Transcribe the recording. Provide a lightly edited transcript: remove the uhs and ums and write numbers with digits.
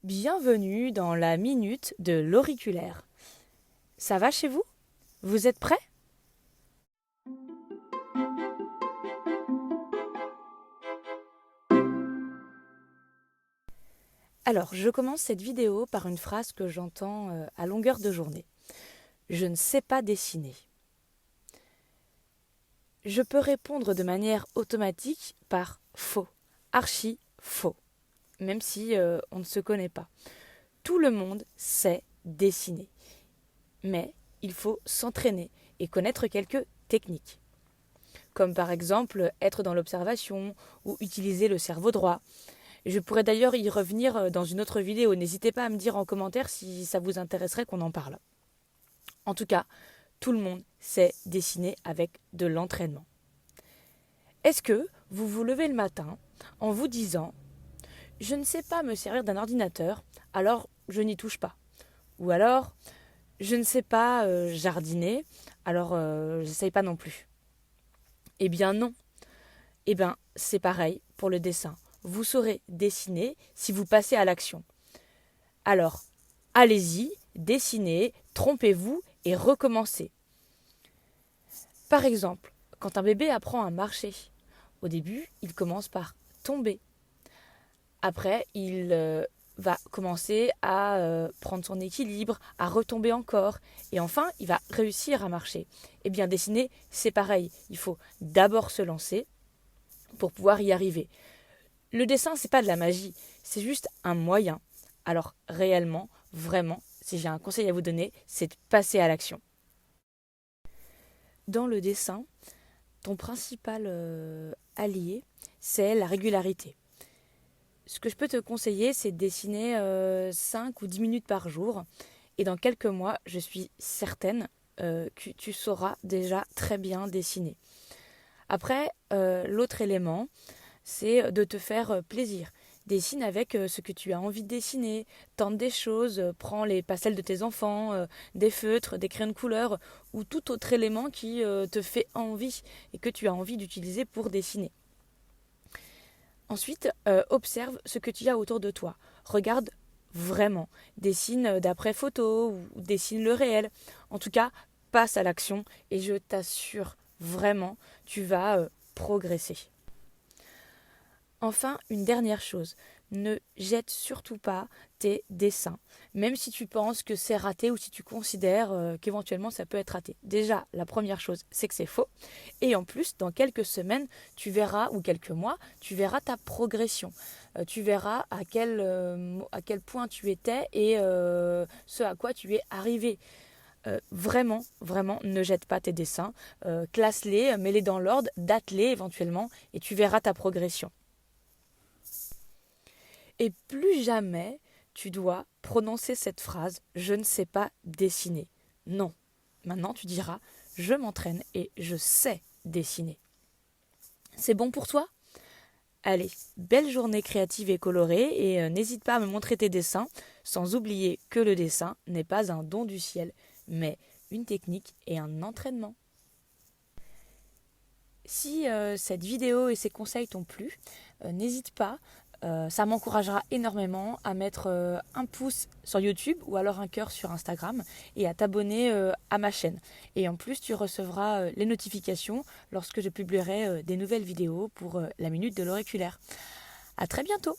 Bienvenue dans la minute de l'auriculaire. Ça va chez vous? Vous êtes prêts? Alors, je commence cette vidéo par une phrase que j'entends à longueur de journée. Je ne sais pas dessiner. Je peux répondre de manière automatique par faux, archi faux, même si on ne se connaît pas. Tout le monde sait dessiner, mais il faut s'entraîner et connaître quelques techniques, comme par exemple être dans l'observation ou utiliser le cerveau droit. Je pourrais d'ailleurs y revenir dans une autre vidéo, n'hésitez pas à me dire en commentaire si ça vous intéresserait qu'on en parle. En tout cas, tout le monde sait dessiner avec de l'entraînement. Est-ce que vous vous levez le matin en vous disant « Je ne sais pas me servir d'un ordinateur, alors je n'y touche pas » ou alors « Je ne sais pas jardiner, alors j'essaye pas non plus ». Eh bien non. Eh bien c'est pareil pour le dessin. Vous saurez dessiner si vous passez à l'action. Alors, allez-y, dessinez, trompez-vous et recommencez. Par exemple, quand un bébé apprend à marcher, au début, il commence par tomber. Après, il va commencer à prendre son équilibre, à retomber encore. Et enfin, il va réussir à marcher. Eh bien, dessiner, c'est pareil. Il faut d'abord se lancer pour pouvoir y arriver. Le dessin, c'est pas de la magie, c'est juste un moyen. Alors réellement, vraiment, si j'ai un conseil à vous donner, c'est de passer à l'action. Dans le dessin, ton principal allié, c'est la régularité. Ce que je peux te conseiller, c'est de dessiner 5 ou 10 minutes par jour. Et dans quelques mois, je suis certaine que tu sauras déjà très bien dessiner. Après, l'autre élément, c'est de te faire plaisir. Dessine avec ce que tu as envie de dessiner, tente des choses, prends les pastels de tes enfants, des feutres, des crayons de couleur ou tout autre élément qui te fait envie et que tu as envie d'utiliser pour dessiner. Ensuite, observe ce que tu as autour de toi. Regarde vraiment. Dessine d'après photo ou dessine le réel. En tout cas, passe à l'action et je t'assure vraiment, tu vas progresser. Enfin, une dernière chose, ne jette surtout pas tes dessins, même si tu penses que c'est raté ou si tu considères qu'éventuellement ça peut être raté. Déjà, la première chose, c'est que c'est faux. Et en plus, dans quelques semaines, tu verras, ou quelques mois, tu verras ta progression. Tu verras à quel point tu étais et ce à quoi tu es arrivé. Vraiment, vraiment, ne jette pas tes dessins. Classe-les, mets-les dans l'ordre, date-les éventuellement et tu verras ta progression. Et plus jamais tu dois prononcer cette phrase « je ne sais pas dessiner ». Non. Maintenant tu diras « je m'entraîne et je sais dessiner ». C'est bon pour toi? Allez, belle journée créative et colorée et n'hésite pas à me montrer tes dessins, sans oublier que le dessin n'est pas un don du ciel, mais une technique et un entraînement. Si cette vidéo et ces conseils t'ont plu, n'hésite pas, ça m'encouragera énormément à mettre un pouce sur YouTube ou alors un cœur sur Instagram et à t'abonner à ma chaîne. Et en plus, tu recevras les notifications lorsque je publierai des nouvelles vidéos pour la minute de l'auriculaire. À très bientôt!